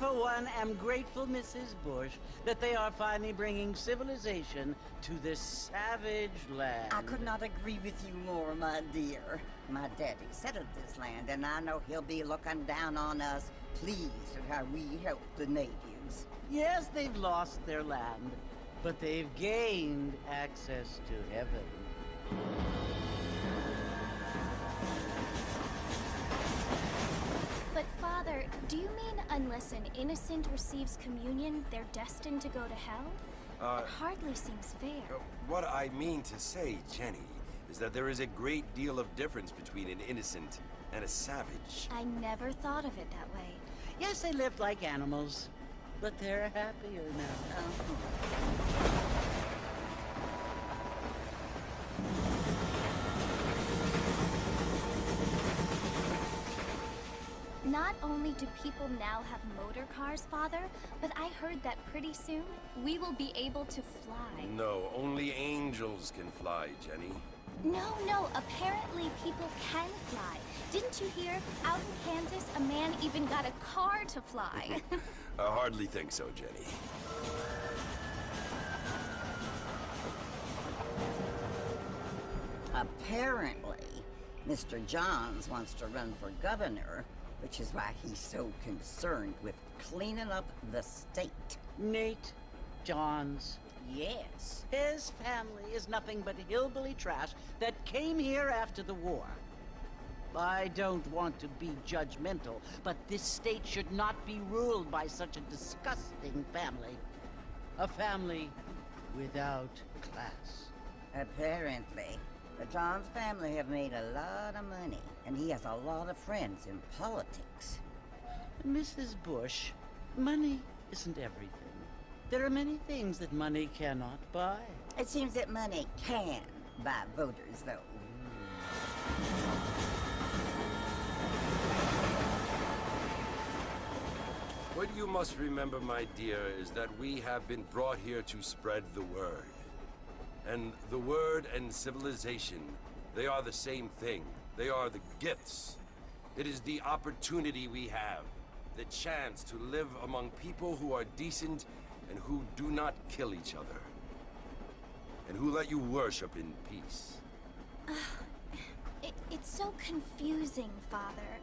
for one, am grateful, Mrs. Bush, that they are finally bringing civilization to this savage land. I could not agree with you more, my dear. My daddy settled this land, and I know he'll be looking down on us, pleased at how we help the natives. Yes, they've lost their land, but they've gained access to heaven. But Father, do you mean unless an innocent receives communion, they're destined to go to hell? That hardly seems fair. What I mean to say, Jenny, is that there is a great deal of difference between an innocent and a savage. I never thought of it that way. Yes, they lived like animals, but they're happier now. Not only do people now have motor cars, Father, but I heard that pretty soon we will be able to fly. No, only angels can fly, Jenny. No, apparently people can fly. Didn't you hear? Out in Kansas, a man even got a car to fly. I hardly think so, Jenny. Apparently, Mr. Johns wants to run for governor, which is why he's so concerned with cleaning up the state. Nate Johns. Yes. His family is nothing but hillbilly trash that came here after the war. I don't want to be judgmental, but this state should not be ruled by such a disgusting family. A family without class. Apparently. The Johns family have made a lot of money, and he has a lot of friends in politics. Mrs. Bush, money isn't everything. There are many things that money cannot buy. It seems that money can buy voters, though. What you must remember, my dear, is that we have been brought here to spread the word. And the word and civilization, they are the same thing. They are the gifts. It is the opportunity we have, the chance to live among people who are decent and who do not kill each other. And who let you worship in peace. It's so confusing, Father.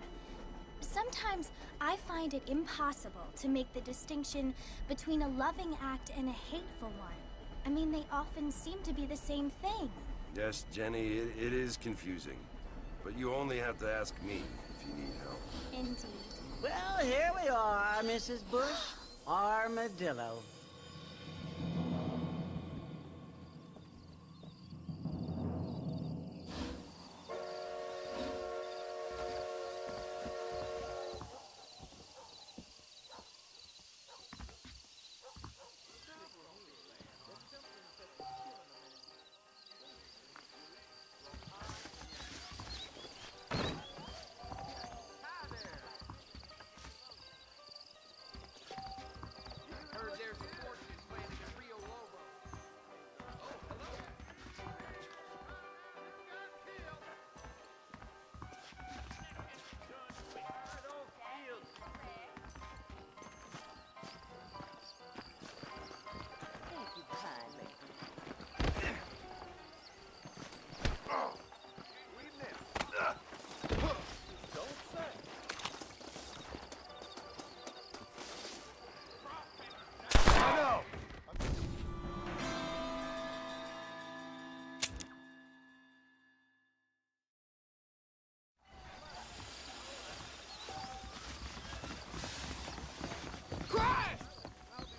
Sometimes I find it impossible to make the distinction between a loving act and a hateful one. I mean, they often seem to be the same thing. Yes, Jenny, it is confusing. But you only have to ask me if you need help. Indeed. Well, here we are, Mrs. Bush. Armadillo.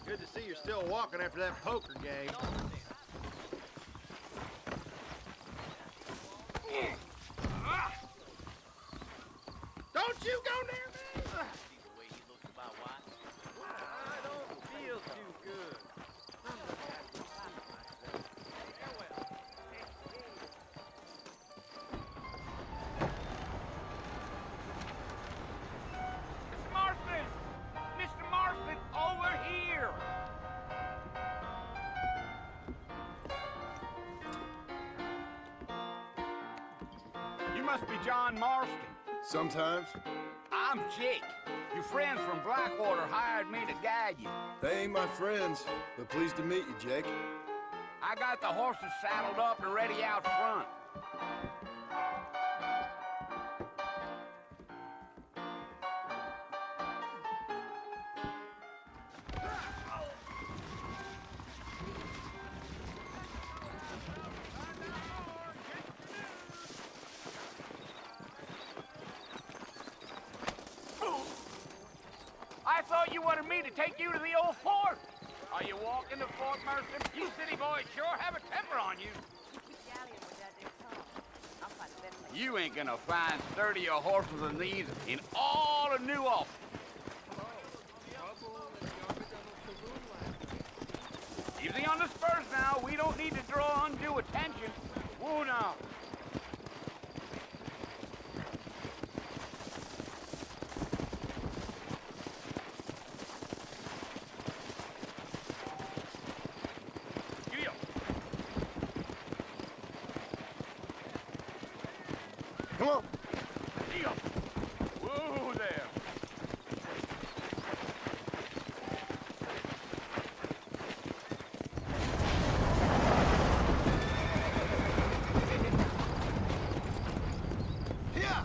Good to see you're still walking after that poker game. Don't you go near me! See the way he looks about Watts? I don't feel too good. Mr. Marston! Mr. Marston, over here! You must be John Marston. Sometimes. I'm Jake. Your friends from Blackwater hired me to guide you. They ain't my friends, but pleased to meet you, Jake. I got the horses saddled up and ready out front. I thought you wanted me to take you to the old fort. Are you walking to Fort Mercer? You city boys sure have a temper on you. You ain't gonna find sturdier horses than these in all of New Ulster. Easy on the spurs now. We don't need to draw undue attention. Whoa now. Come on. Whoa there. Here.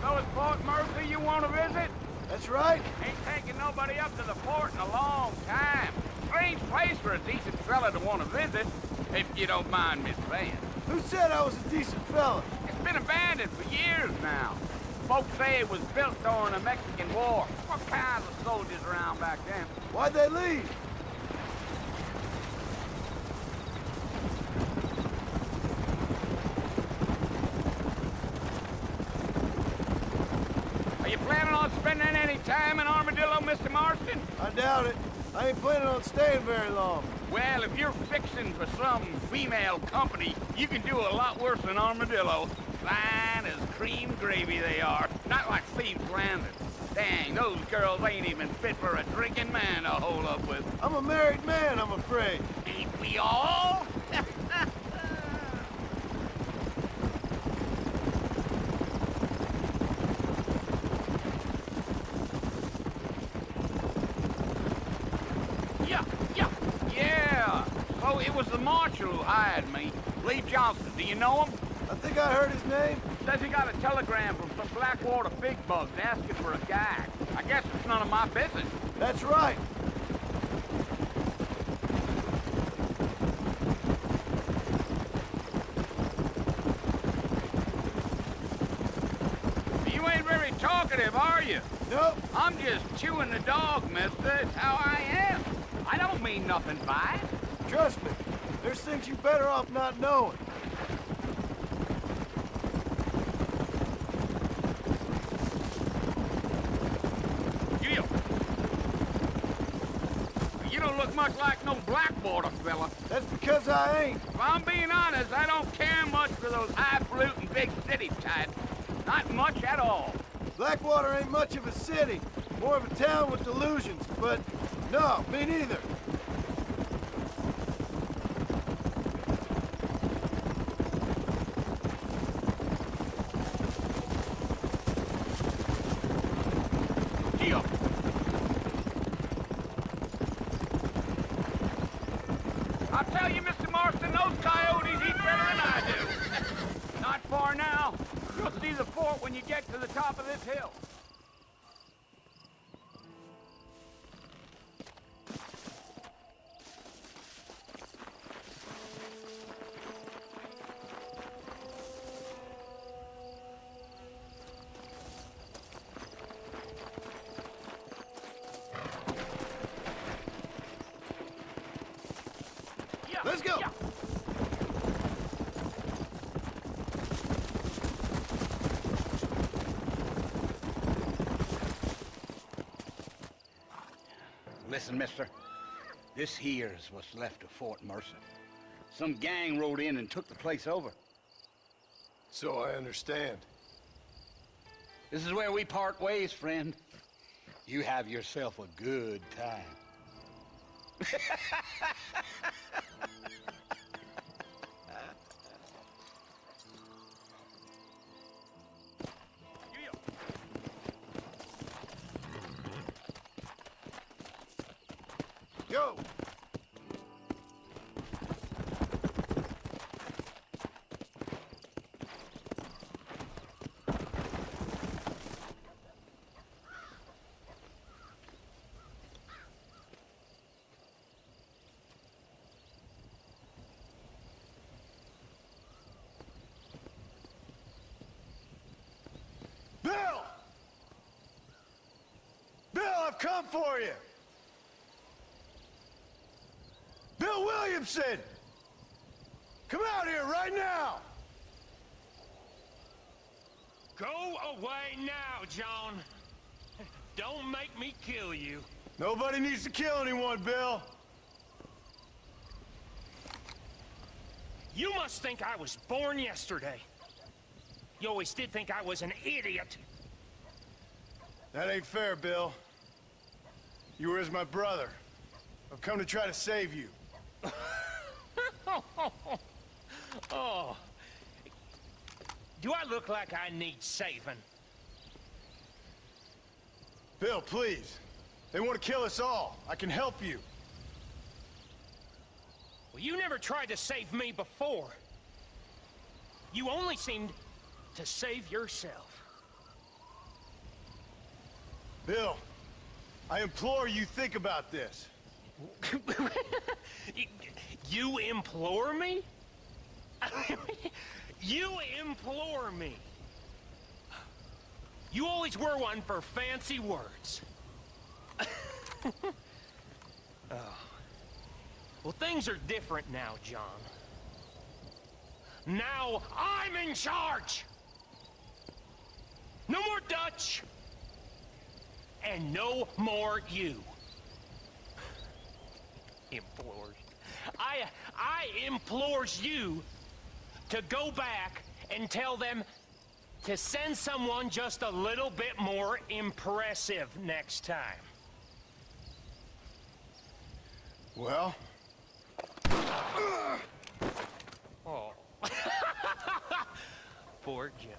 So it's Fort Mercer you want to visit? That's right. Ain't taking nobody up to the fort in a long time. Strange place for a decent fella to want to visit, if you don't mind me saying. Who said I was a decent fella? It's been abandoned for years now. Folks say it was built during the Mexican War. What kinds of soldiers around back then? Why'd they leave? Are you planning on spending any time in Armadillo, Mr. Marston? I doubt it. I ain't planning on staying very long. Well, if you're fixing for some female company, you can do a lot worse than Armadillo. Fine as cream gravy they are. Not like Thieves Landing. Dang, those girls ain't even fit for a drinking man to hold up with. I'm a married man, I'm afraid. Ain't we all? Yeah. So it was the marshal who hired me. Lee Johnson, do you know him? I think I heard his name. Says he got a telegram from some Blackwater big bugs asking for a guy. I guess it's none of my business. That's right. You ain't very talkative, are you? Nope. I'm just chewing the dog, mister. It's how I am. I don't mean nothing by it. Trust me. There's things you better off not knowing. Gil. You don't look much like no Blackwater fella. That's because I ain't. If I'm being honest, I don't care much for those highfalutin big city types. Not much at all. Blackwater ain't much of a city. More of a town with delusions, but no, me neither. Gil. I'll tell you, Mr. Marston, those coyotes eat better than I do. Not far now. You'll see the fort when you get to the top of this hill. Yeah, Let's go. yeah. Listen, mister. This here's what's left of Fort Mercer. Some gang rode in and took the place over. So I understand. This is where we part ways, friend. You have yourself a good time. Go! Bill! Bill, I've come for you! Bill Williamson! Come out here right now! Go away now, John. Don't make me kill you. Nobody needs to kill anyone, Bill. You must think I was born yesterday. You always did think I was an idiot. That ain't fair, Bill. You were as my brother. I've come to try to save you. Oh. Do I look like I need saving? Bill, please. They want to kill us all. I can help you. Well, you never tried to save me before. You only seemed to save yourself. Bill, I implore you think about this. You implore me? You implore me. You always were one for fancy words. Oh. Well, things are different now, John. Now I'm in charge! No more Dutch! And no more you. Implores. I implores you to go back and tell them to send someone just a little bit more impressive next time. Well? Oh. Poor John.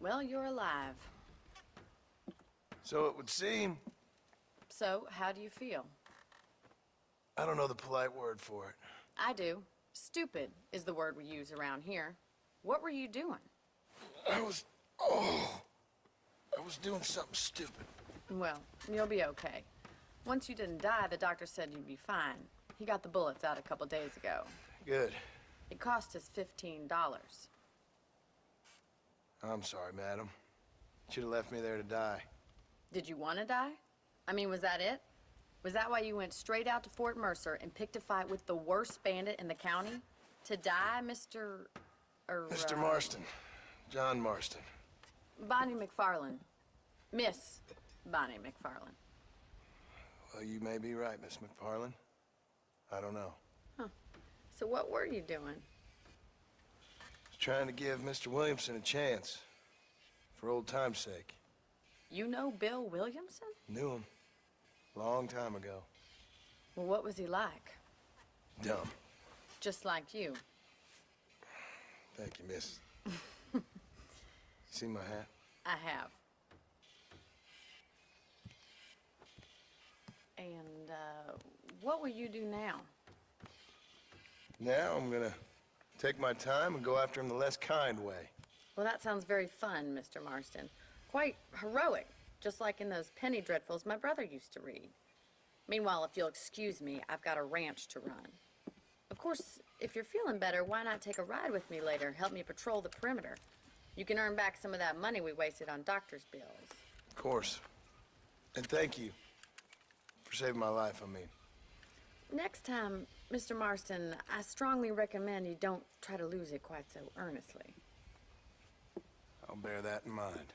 Well, you're alive. So it would seem. So, how do you feel? I don't know the polite word for it. I do. Stupid is the word we use around here. What were you doing? I was doing something stupid. Well, you'll be okay. Once you didn't die, the doctor said you'd be fine. He got the bullets out a couple days ago. Good. It cost us $15. I'm sorry, madam. Should have left me there to die. Did you want to die? I mean, was that it? Was that why you went straight out to Fort Mercer and picked a fight with the worst bandit in the county? To die, Mr. Mr. Marston. John Marston. Bonnie McFarlane. Miss Bonnie McFarlane. Well, you may be right, Miss McFarlane. I don't know. Huh. So what were you doing? Trying to give Mr. Williamson a chance. For old time's sake. You know Bill Williamson? Knew him. Long time ago. Well, what was he like? Dumb. Just like you. Thank you, miss. You see my hat? I have. And, what will you do now? Now I'm gonna take my time and go after him the less kind way. Well, that sounds very fun, Mr. Marston. Quite heroic. just like in those penny dreadfuls my brother used to read. Meanwhile, if you'll excuse me, I've got a ranch to run. Of course, if you're feeling better, why not take a ride with me later? Help me patrol the perimeter. You can earn back some of that money we wasted on doctor's bills. Of course. And thank you for saving my life, I mean. Next time, Mr. Marston, I strongly recommend you don't try to lose it quite so earnestly. I'll bear that in mind.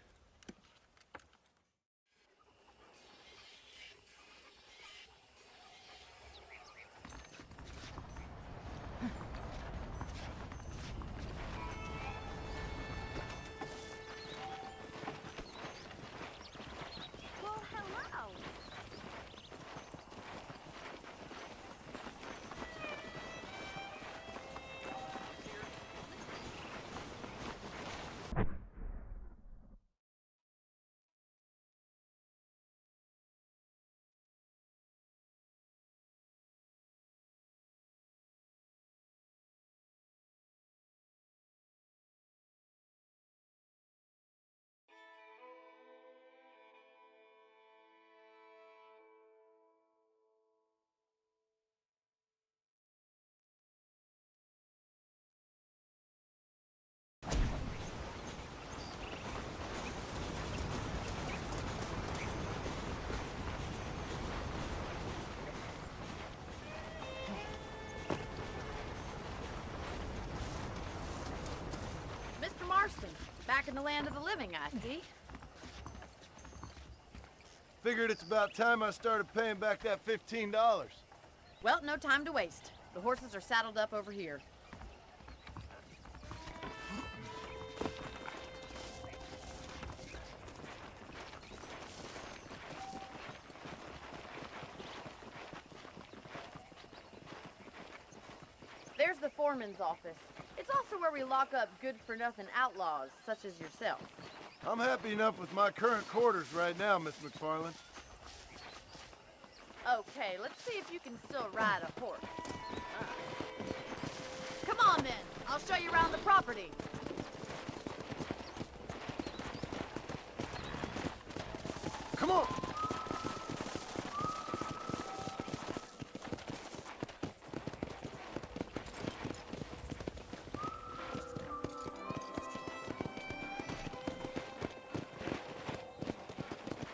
Well, hello. Mr. Marston, back in the land of the living, I see. Figured it's about time I started paying back that $15. Well, no time to waste. The horses are saddled up over here. There's the foreman's office. It's also where we lock up good-for-nothing outlaws, such as yourself. I'm happy enough with my current quarters right now, Miss McFarland. Okay, let's see if you can still ride a horse. Come on, then. I'll show you around the property. Come on!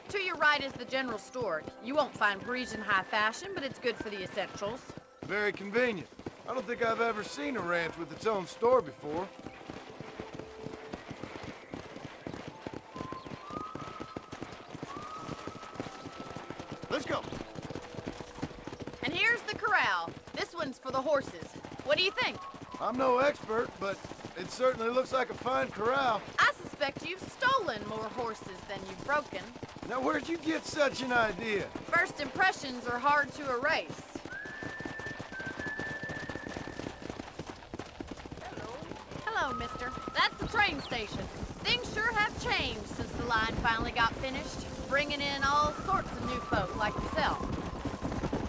To your right is the general store. You won't find Parisian high fashion, but it's good for the essentials. Very convenient. I don't think I've ever seen a ranch with its own store before. Let's go. And here's the corral. This one's for the horses. What do you think? I'm no expert, but it certainly looks like a fine corral. I suspect you've stolen more horses than you've broken. Now, where'd you get such an idea? First impressions are hard to erase. Hello, mister. That's the train station. Things sure have changed since the line finally got finished, bringing in all sorts of new folk like yourself.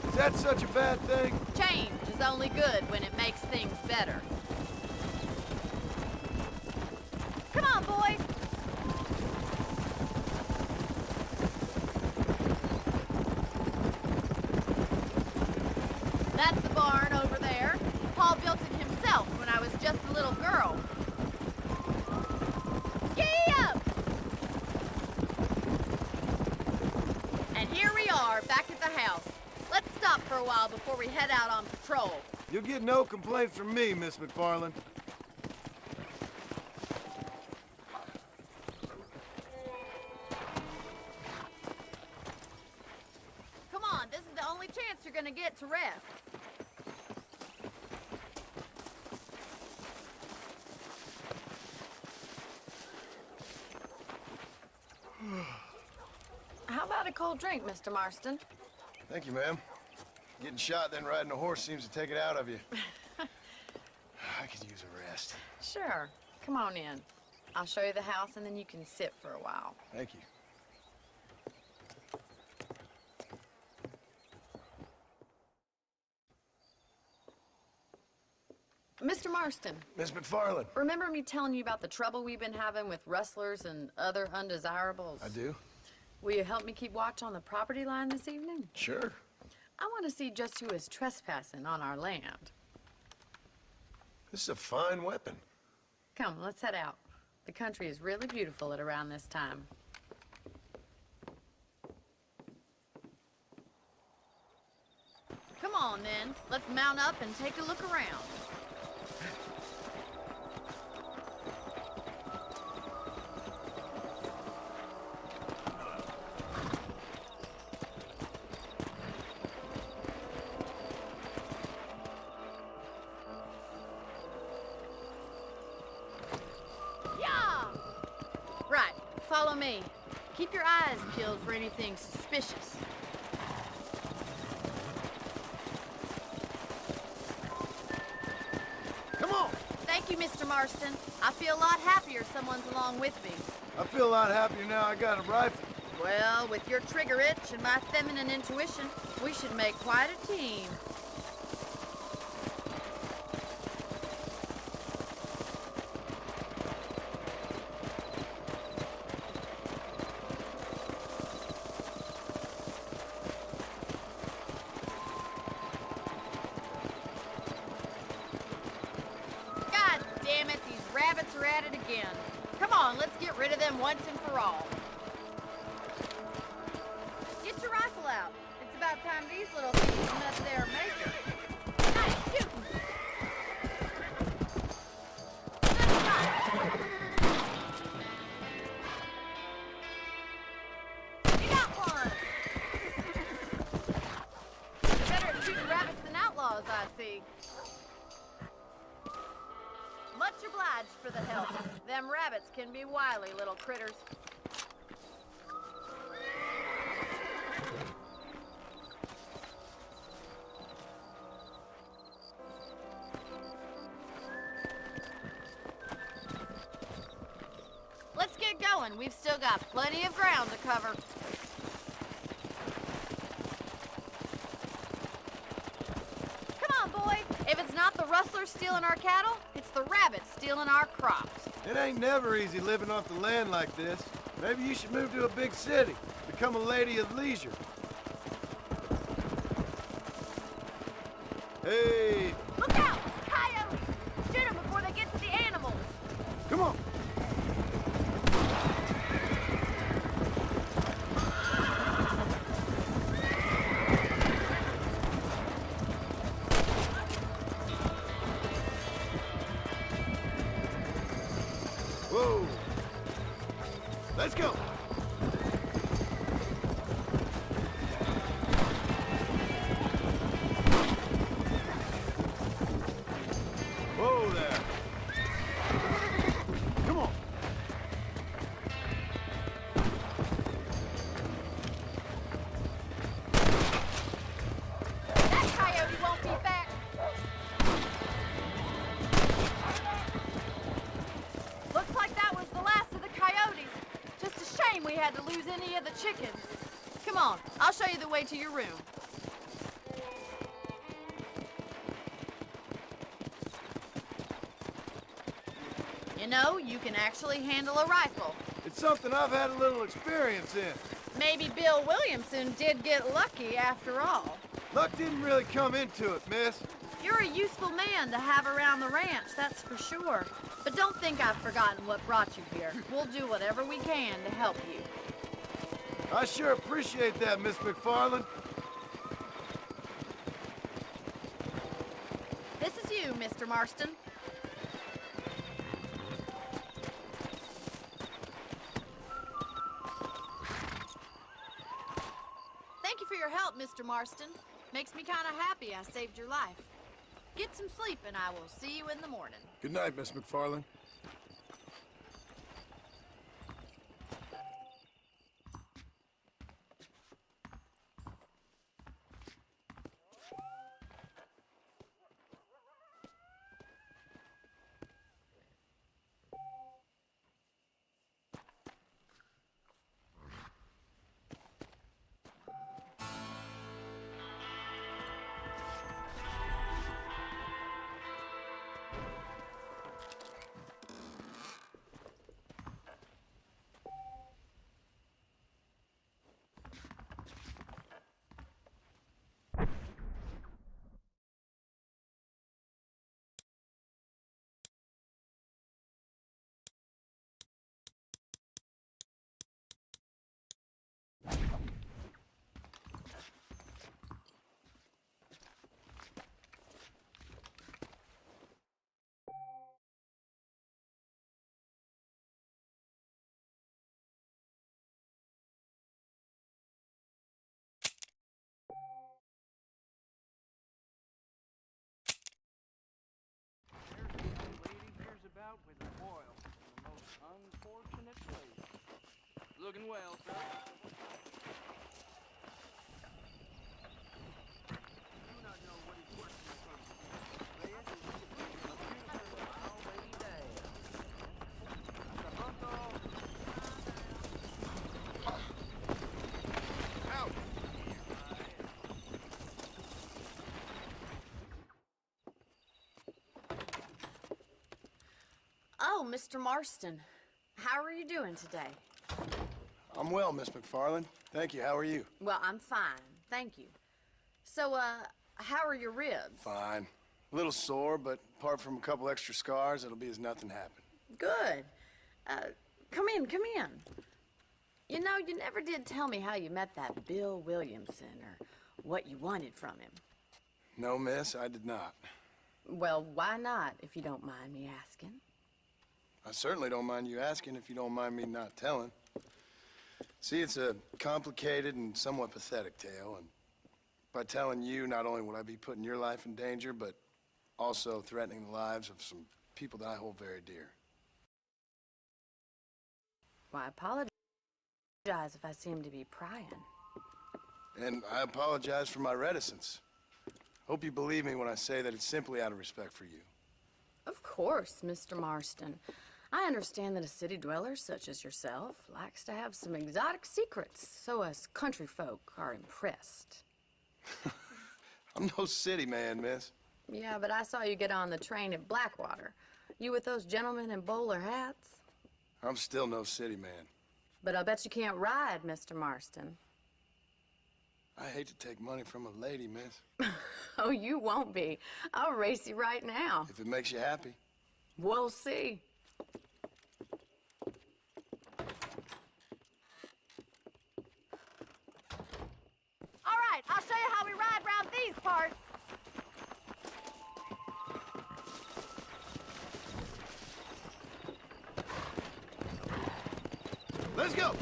Is that such a bad thing? Change is only good when it makes things better. Come on, boys. That's the barn over there. Paul built it himself when I was just a little girl. Giddy up! And here we are, back at the house. Let's stop for a while before we head out on patrol. You'll get no complaints from me, Miss McFarland. Come on, this is the only chance you're gonna get to rest. How about a cold drink, Mr. Marston? Thank you, ma'am. Getting shot then riding a horse seems to take it out of you. I could use a rest. Sure. Come on in. I'll show you the house and then you can sit for a while. Thank you. Mr. Marston, Miss McFarland. remember me telling you about the trouble we've been having with rustlers and other undesirables? I do. Will you help me keep watch on the property line this evening? Sure. I want to see just who is trespassing on our land. This is a fine weapon. Come, let's head out. The country is really beautiful at around this time. Come on, then. Let's mount up and take a look around. Right, follow me. Keep your eyes peeled for anything suspicious. Come on! Thank you, Mr. Marston. I feel a lot happier someone's along with me. I feel a lot happier now I got a rifle. Well, with your trigger itch and my feminine intuition, we should make quite a team. God damn it, these rabbits are at it again. Come on, let's get rid of them once and for all. Get your rifle out. It's about time these little thieves met their maker. Nice shooting. Good shot. You got one. You're better at shooting rabbits than outlaws, I see. Much obliged for the help. Them rabbits can be wily little critters. Let's get going. We've still got plenty of ground to cover. Come on, boy. If it's not the rustlers stealing our cattle, it's the rabbits stealing our crops. It ain't never easy living off the land like this. Maybe you should move to a big city. Become a lady of leisure. Hey! Look out! Coyotes! Shoot them before they get to the animals. Come on! Whoa! Let's go! Whoa there! Come on! That coyote won't be back. Looks like that was the last of the coyotes. Just a shame we had to lose any of the chickens. Come on, I'll show you the way to your room. You know, you can actually handle a rifle. It's something I've had a little experience in. Maybe Bill Williamson did get lucky after all. Luck didn't really come into it, miss. You're a useful man to have around the ranch, that's for sure. But don't think I've forgotten what brought you here. We'll do whatever we can to help you. I sure appreciate that, Miss McFarland. This is you, Mr. Marston. Thank you for your help, Mr. Marston. Makes me kind of happy I saved your life. Get some sleep and I will see you in the morning. Good night, Miss McFarland. looking well, sir. Do not know what is working in front of you. Out! Oh, Mr. Marston. How are you doing today? I'm well, Miss McFarland. Thank you. How are you? Well, I'm fine. Thank you. So, how are your ribs? Fine. A little sore, but apart from a couple extra scars, it'll be as nothing happened. Good. Come in, come in. You know, you never did tell me how you met that Bill Williamson or what you wanted from him. No, miss, I did not. Well, why not, if you don't mind me asking? I certainly don't mind you asking if you don't mind me not telling. See, it's a complicated and somewhat pathetic tale, and by telling you, not only would I be putting your life in danger, but also threatening the lives of some people that I hold very dear. Well, I apologize if I seem to be prying. And I apologize for my reticence. Hope you believe me when I say that it's simply out of respect for you. Of course, Mr. Marston. I understand that a city dweller such as yourself likes to have some exotic secrets, so us country folk are impressed. I'm no city man, miss. Yeah, but I saw you get on the train at Blackwater. You with those gentlemen in bowler hats? I'm still no city man. But I bet you can't ride, Mr. Marston. I hate to take money from a lady, miss. Oh, you won't be. I'll race you right now. If it makes you happy. We'll see. All right, I'll show you how we ride round these parts. Let's go!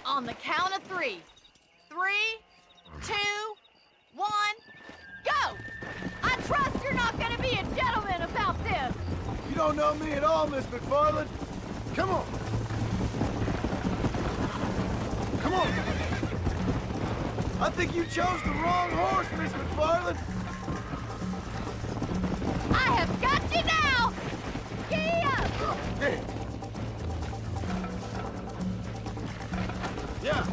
On the count of 3. 3, 2, 1, go! I trust you're not gonna be a gentleman about this. You don't know me at all, Miss McFarland. Come on. Come on. I think you chose the wrong horse, Miss McFarland. I have got you now! Gee up! Hey. Yeah.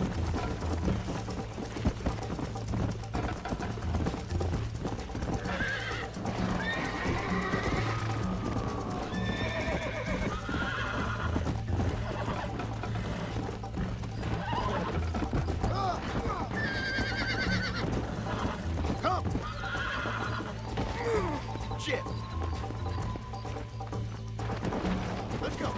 Come! Shit! Let's go!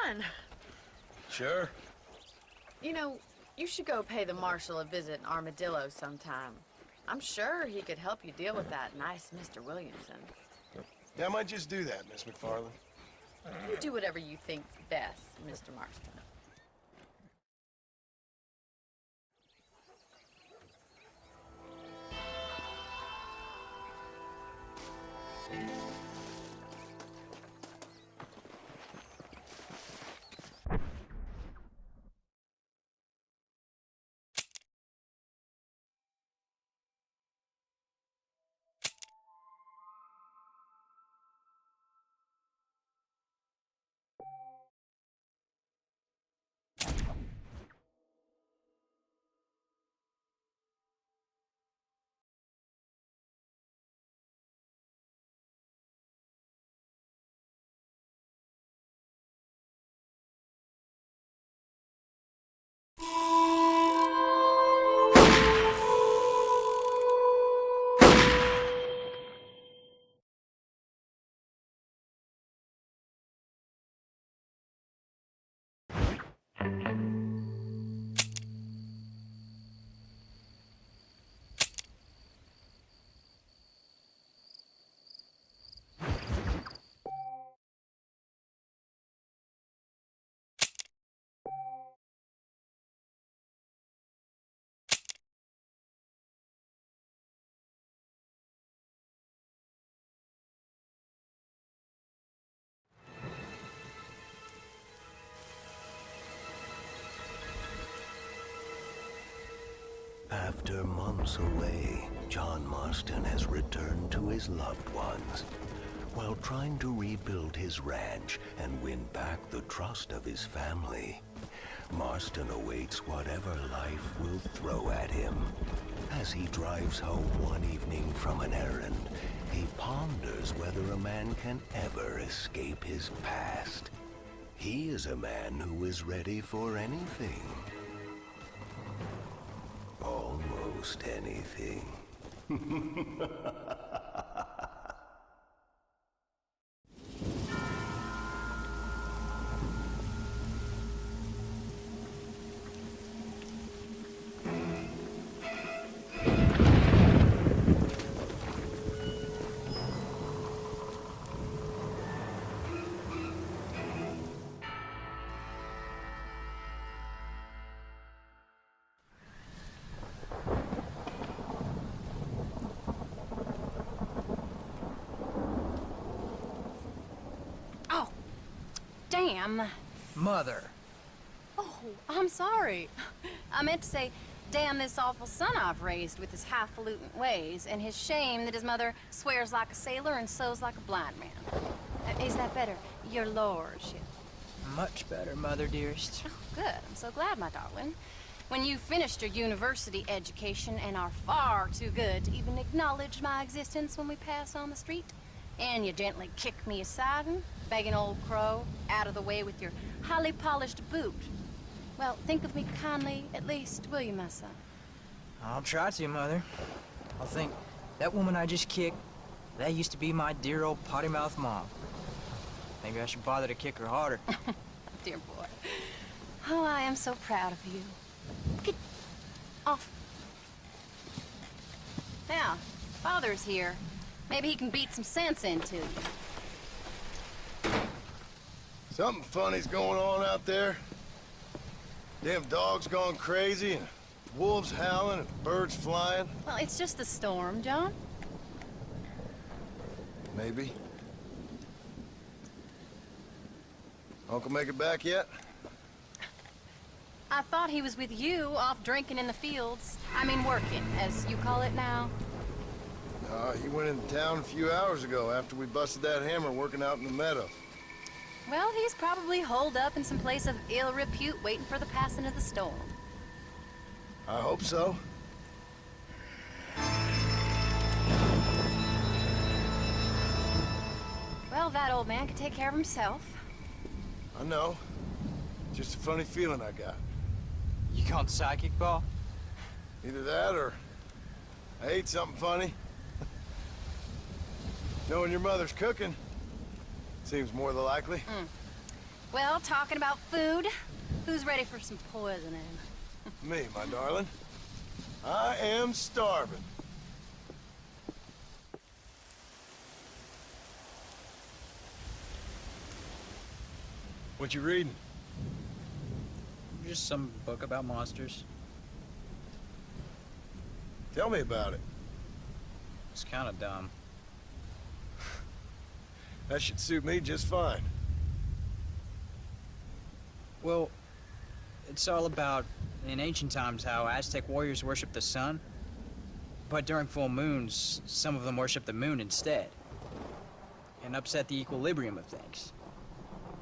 fun. Sure. You know, you should go pay the marshal a visit in Armadillo sometime. I'm sure he could help you deal with that nice Mr. Williamson. Yeah, I might just do that, Miss McFarland. You do whatever you think's best, Mr. Marston. After months away, John Marston has returned to his loved ones. While trying to rebuild his ranch and win back the trust of his family, Marston awaits whatever life will throw at him. As he drives home one evening from an errand, he ponders whether a man can ever escape his past. He is a man who is ready for anything. Almost anything. Damn. Mother. Oh, I'm sorry. I meant to say, damn this awful son I've raised with his highfalutin ways, and his shame that his mother swears like a sailor and sews like a blind man. Is that better, your lordship? Much better, Mother dearest. Oh, good. I'm so glad, my darling. When you've finished your university education and are far too good to even acknowledge my existence when we pass on the street, and you gently kick me aside and begging old crow out of the way with your highly polished boot. Well, think of me kindly, at least, will you, my son? I'll try to, Mother. I'll think, that woman I just kicked, that used to be my dear old potty-mouthed mom. Maybe I should bother to kick her harder. Dear boy. Oh, I am so proud of you. Get off. Now, Father's here. Maybe he can beat some sense into you. Something funny's going on out there. Damn dogs gone crazy, and wolves howling, and birds flying. Well, it's just the storm, John. Maybe. Uncle make it back yet? I thought he was with you, off drinking in the fields. I mean working, as you call it now. He went into town a few hours ago after we busted that hammer working out in the meadow. Well, he's probably holed up in some place of ill repute waiting for the passing of the storm. I hope so. Well, that old man can take care of himself. I know. Just a funny feeling I got. You gone psychic, Paul? Either that or I ate something funny. Knowing your mother's cooking seems more than likely. Well, talking about food, who's ready for some poisoning? Me, my darling. I am starving. What you reading? Just some book about monsters. Tell me about it. It's kind of dumb. That should suit me just fine. Well, it's all about, in ancient times, how Aztec warriors worshiped the sun. But during full moons, some of them worshiped the moon instead. And upset the equilibrium of things.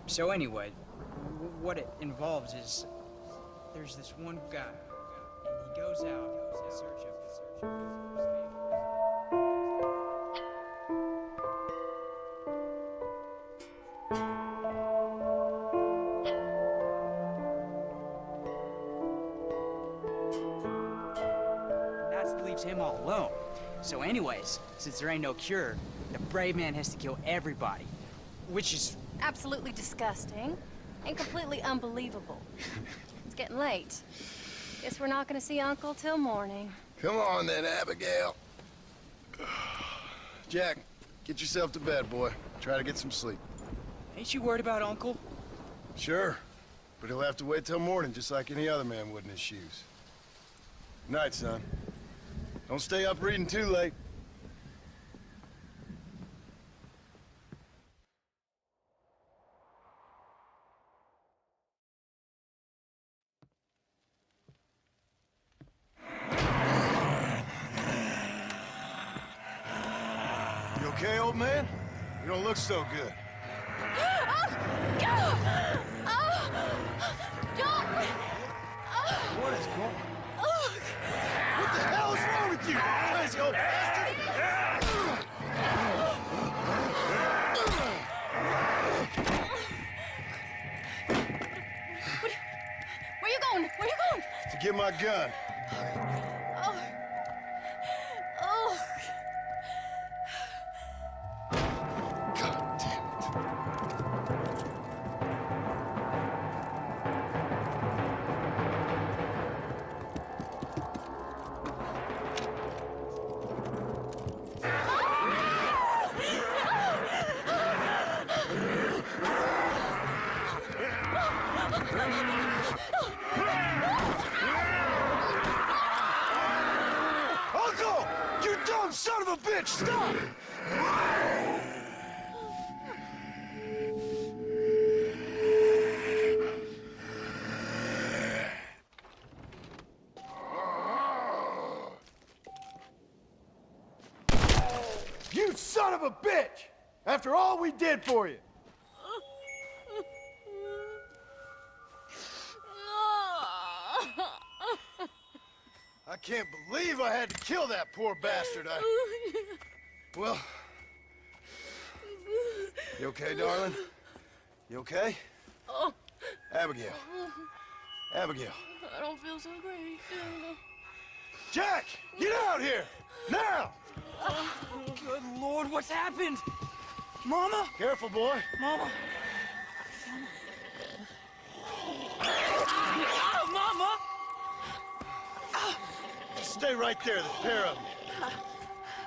So anyway, what it involves is, there's this one guy, and he goes out in search of leaves him all alone. So anyways, since there ain't no cure, the brave man has to kill everybody. Which is... absolutely disgusting and completely unbelievable. It's getting late. Guess we're not gonna see Uncle till morning. Come on then, Abigail. Jack, get yourself to bed, boy. Try to get some sleep. Ain't you worried about Uncle? Sure, but he'll have to wait till morning just like any other man would in his shoes. Night, son. Don't stay up reading too late. You okay, old man? You don't look so good. What is going on? What the hell is wrong with you, crazy old bastard? Where you going? Where you going? To get my gun. Oh. Oh. God damn it. Uncle! You dumb son of a bitch! Stop! You son of a bitch! After all we did for you! I can't believe I had to kill that poor bastard. Well... You okay, darling? You okay? Oh. Abigail. Abigail. I don't feel so great. Jack! Get out here! Now! Good Lord, what's happened? Mama? Careful, boy. Mama? Ah, Mama! Stay right there, the pair of you.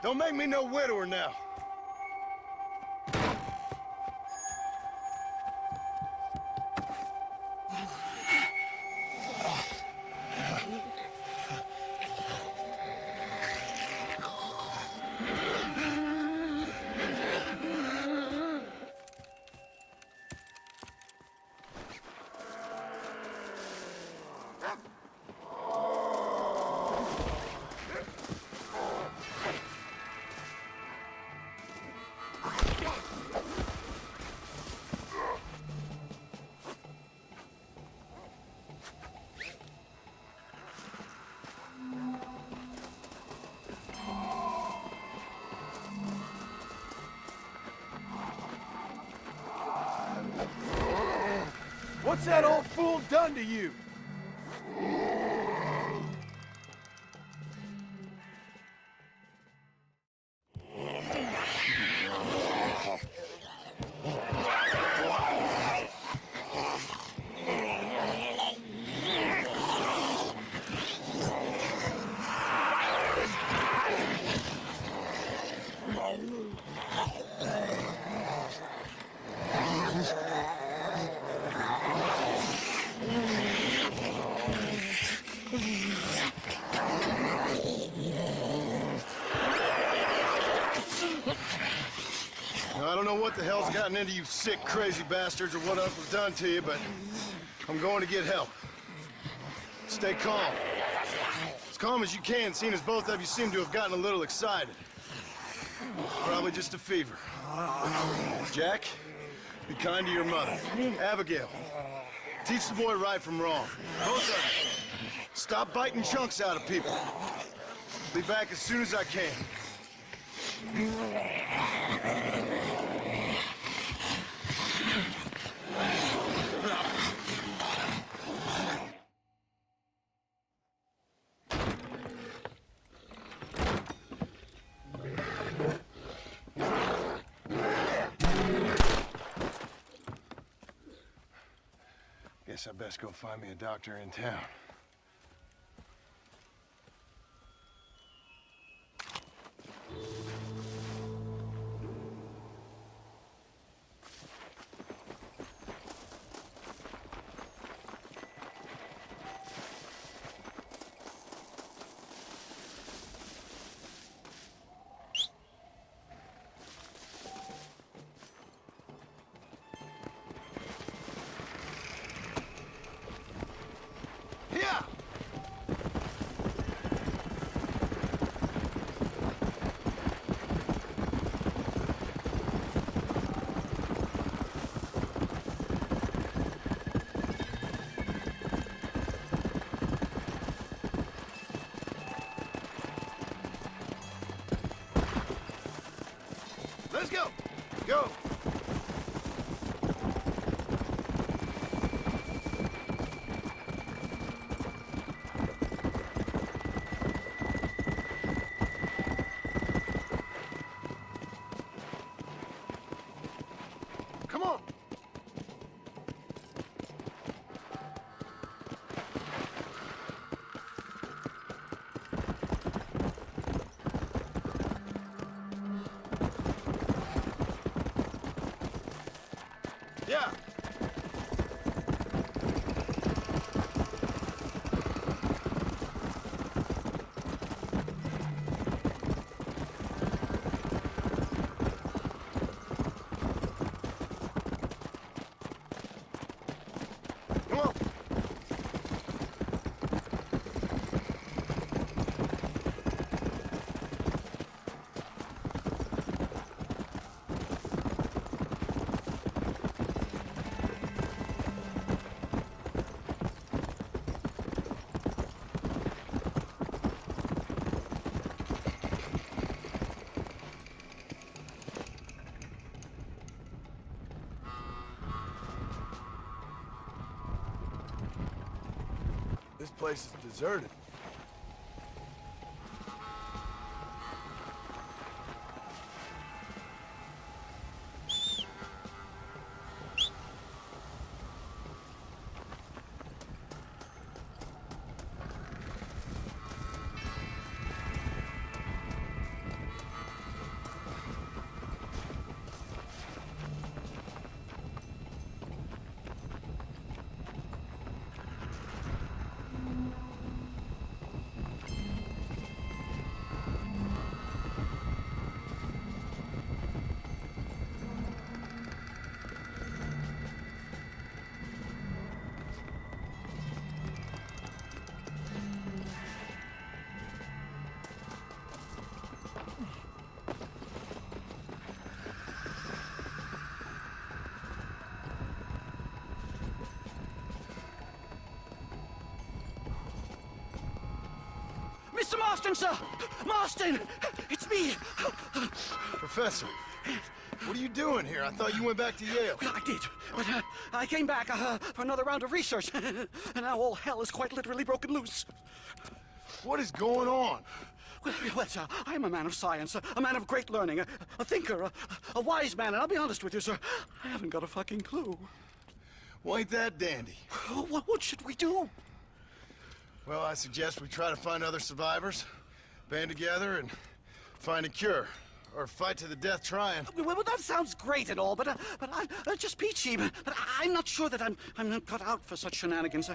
Don't make me no widower now. What's that old fool done to you? I don't know what the hell's gotten into you sick, crazy bastards or what Uncle's done to you, but I'm going to get help. Stay calm. As calm as you can, seeing as both of you seem to have gotten a little excited. Probably just a fever. Jack, be kind to your mother. Abigail, teach the boy right from wrong. Both of you. Stop biting chunks out of people. Be back as soon as I can. Guess I best go find me a doctor in town. Let's go! Go! Come on! Yeah. Come on. This place is deserted. Mr. Marston, sir! Marston! It's me! Professor, what are you doing here? I thought you went back to Yale. Well, I did, but I came back for another round of research, and now all hell is quite literally broken loose. What is going on? Well, sir, I'm a man of science, a man of great learning, a thinker, a wise man, and I'll be honest with you, sir, I haven't got a fucking clue. Well, ain't that dandy? What should we do? Well, I suggest we try to find other survivors, band together, and find a cure. Or fight to the death trying. Well, that sounds great and all, but I'm just peachy. But I'm not sure that I'm cut out for such shenanigans.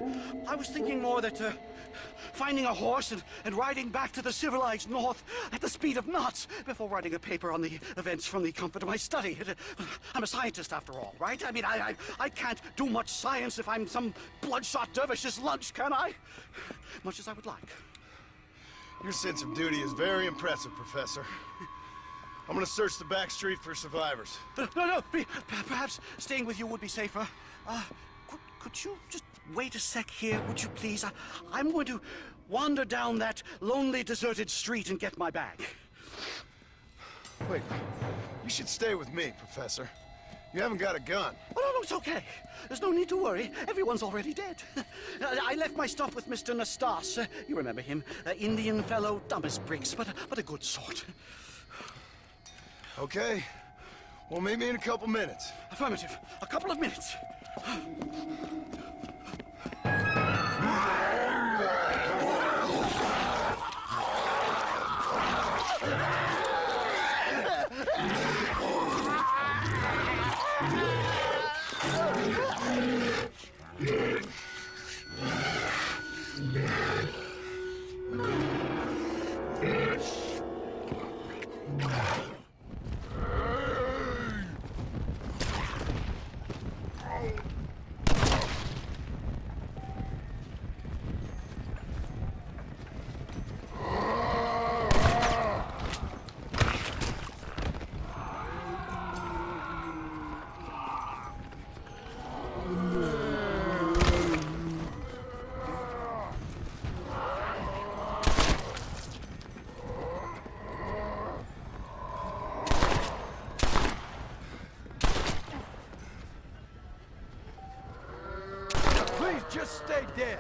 I was thinking more that finding a horse and riding back to the civilized north at the speed of knots before writing a paper on the events from the comfort of my study. I'm a scientist after all, right? I mean, I can't do much science if I'm some bloodshot dervish's lunch, can I? Much as I would like. Your sense of duty is very impressive, Professor. I'm gonna search the back street for survivors. No, perhaps staying with you would be safer. Could you just wait a sec here, would you please? I'm going to wander down that lonely, deserted street and get my bag. Wait, you should stay with me, Professor. You haven't got a gun. Oh, no, it's okay. There's no need to worry. Everyone's already dead. I left my stuff with Mr. Nastas. You remember him. Indian fellow, dumb as bricks, but a good sort. Okay. Well, meet me in a couple minutes. Affirmative. A couple of minutes. Just stay dead.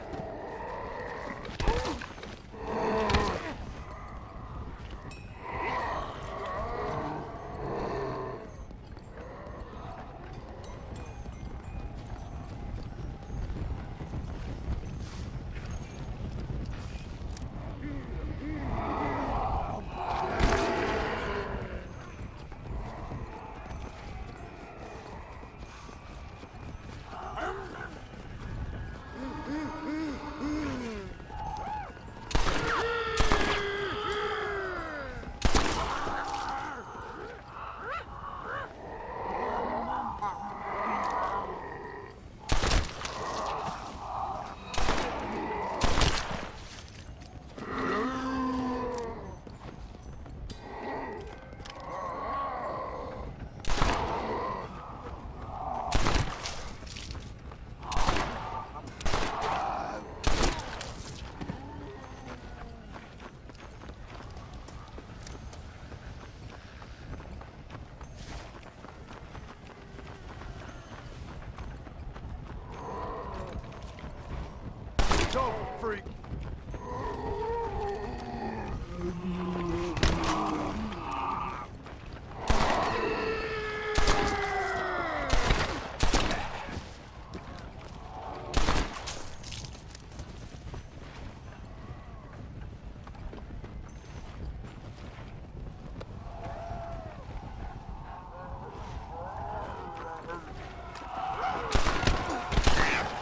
Go, freak!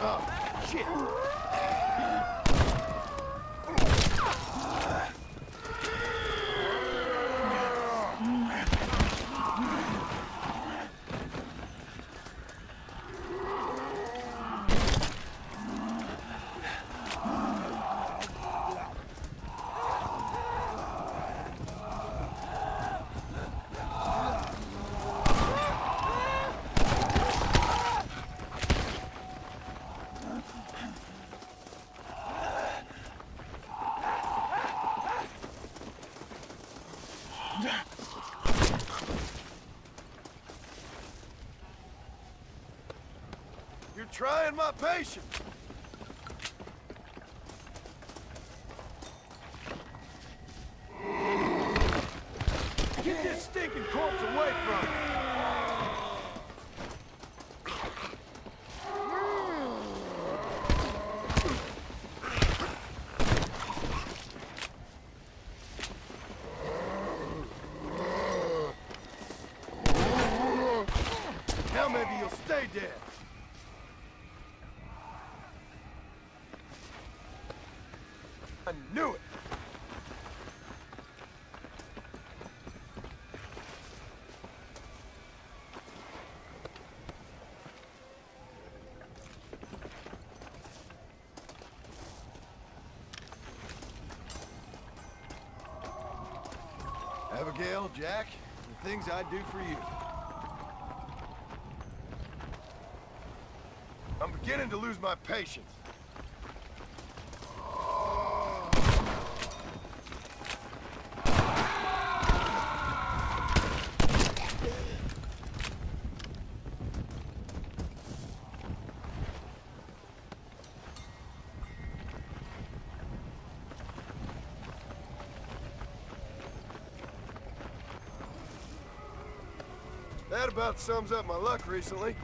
Oh, shit! You're trying my patience. Get this stinking corpse away from me. stay dead. I knew it. Abigail, Jack, the things I'd do for you. I'm beginning to lose my patience. That about sums up my luck recently.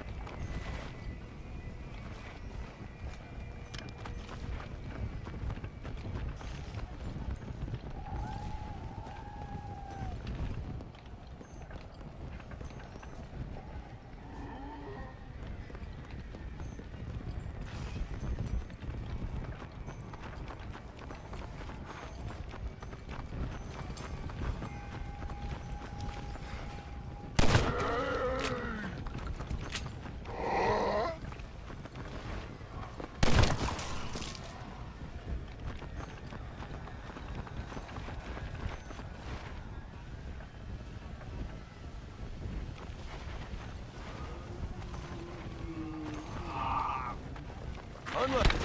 Unlucky.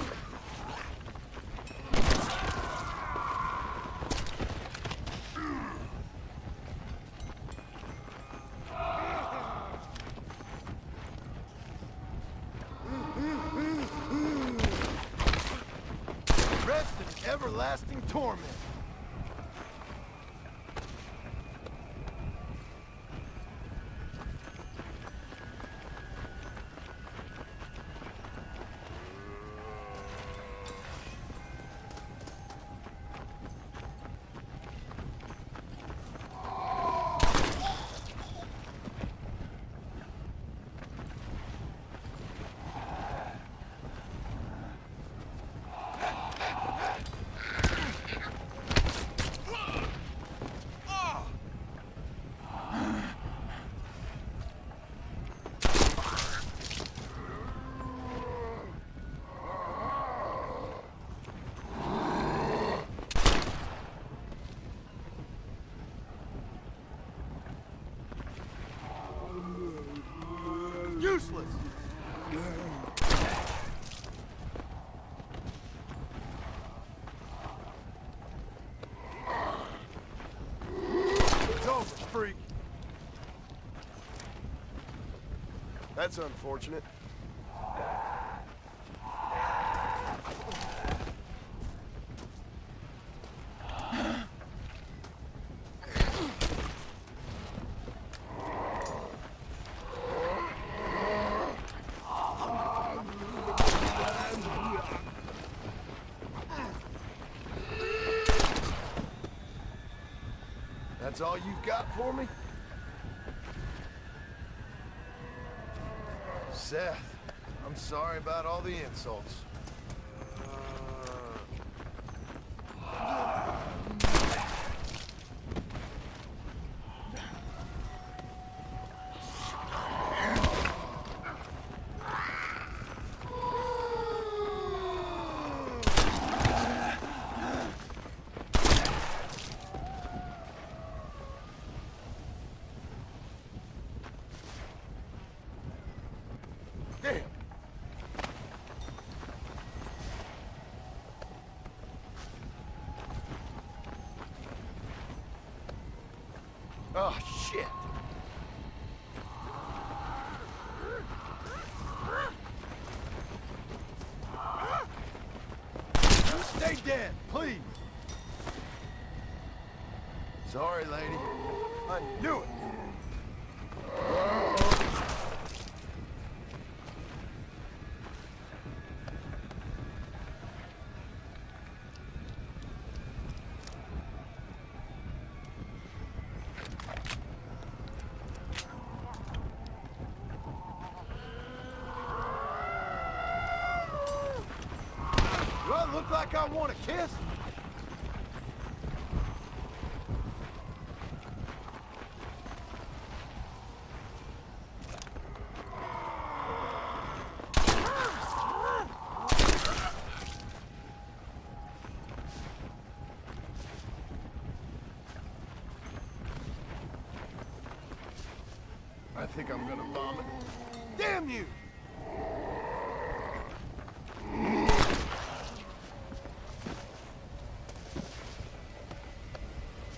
Rest in everlasting torment. Useless! It's over, freak. That's unfortunate. That's all you've got for me? Seth, I'm sorry about all the insults. Damn. Oh, shit. Stay dead, please. Sorry, lady. I knew it. like I want a kiss? I think I'm gonna vomit. Damn you!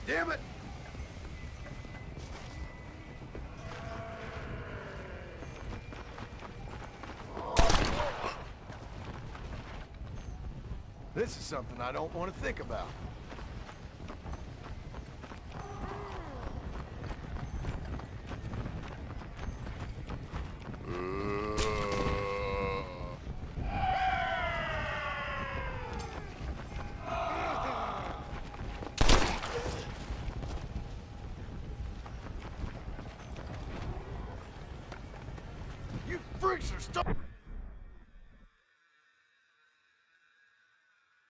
Damn it! This is something I don't want to think about. You freaks are